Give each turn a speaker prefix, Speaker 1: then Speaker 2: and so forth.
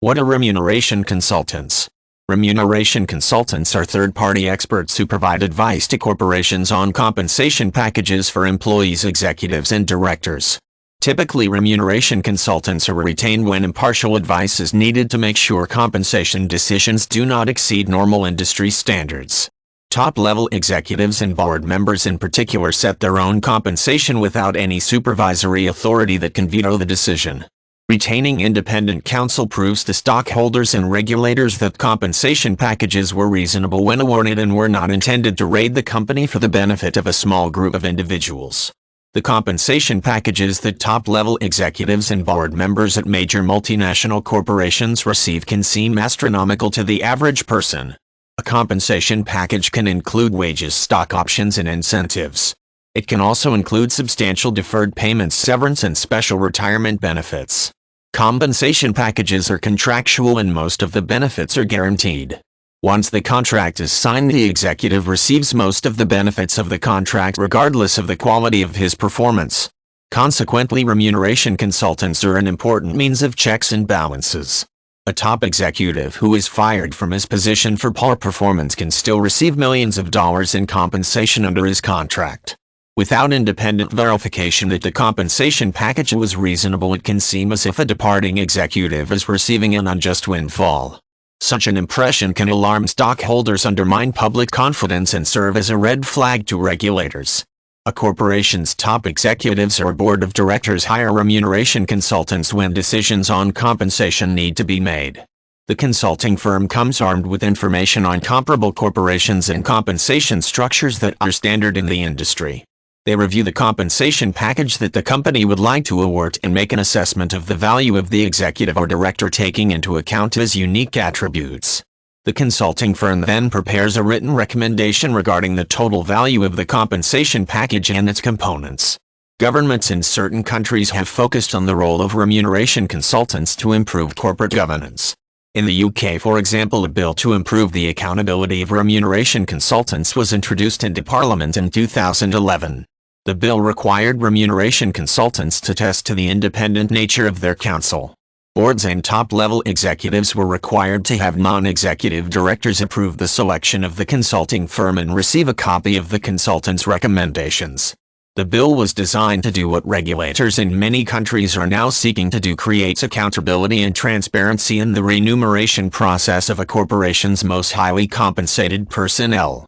Speaker 1: What are remuneration consultants? Remuneration consultants are third-party experts who provide advice to corporations on compensation packages for employees, executives, and directors. Typically, remuneration consultants are retained when impartial advice is needed to make sure compensation decisions do not exceed normal industry standards. Top-level executives and board members in particular set their own compensation without any supervisory authority that can veto the decision. Retaining independent counsel proves to stockholders and regulators that compensation packages were reasonable when awarded and were not intended to raid the company for the benefit of a small group of individuals. The compensation packages that top-level executives and board members at major multinational corporations receive can seem astronomical to the average person. A compensation package can include wages, stock options, and incentives. It can also include substantial deferred payments, severance, and special retirement benefits. Compensation packages are contractual and most of the benefits are guaranteed. Once the contract is signed, the executive receives most of the benefits of the contract regardless of the quality of his performance. Consequently, remuneration consultants are an important means of checks and balances. A top executive who is fired from his position for poor performance can still receive millions of dollars in compensation under his contract. Without independent verification that the compensation package was reasonable, it can seem as if a departing executive is receiving an unjust windfall. Such an impression can alarm stockholders, undermine public confidence, and serve as a red flag to regulators. A corporation's top executives or board of directors hire remuneration consultants when decisions on compensation need to be made. The consulting firm comes armed with information on comparable corporations and compensation structures that are standard in the industry. They review the compensation package that the company would like to award and make an assessment of the value of the executive or director, taking into account his unique attributes. The consulting firm then prepares a written recommendation regarding the total value of the compensation package and its components. Governments in certain countries have focused on the role of remuneration consultants to improve corporate governance. In the UK, for example, a bill to improve the accountability of remuneration consultants was introduced into Parliament in 2011. The bill required remuneration consultants to attest to the independent nature of their counsel. Boards and top-level executives were required to have non-executive directors approve the selection of the consulting firm and receive a copy of the consultant's recommendations. The bill was designed to do what regulators in many countries are now seeking to do: create accountability and transparency in the remuneration process of a corporation's most highly compensated personnel.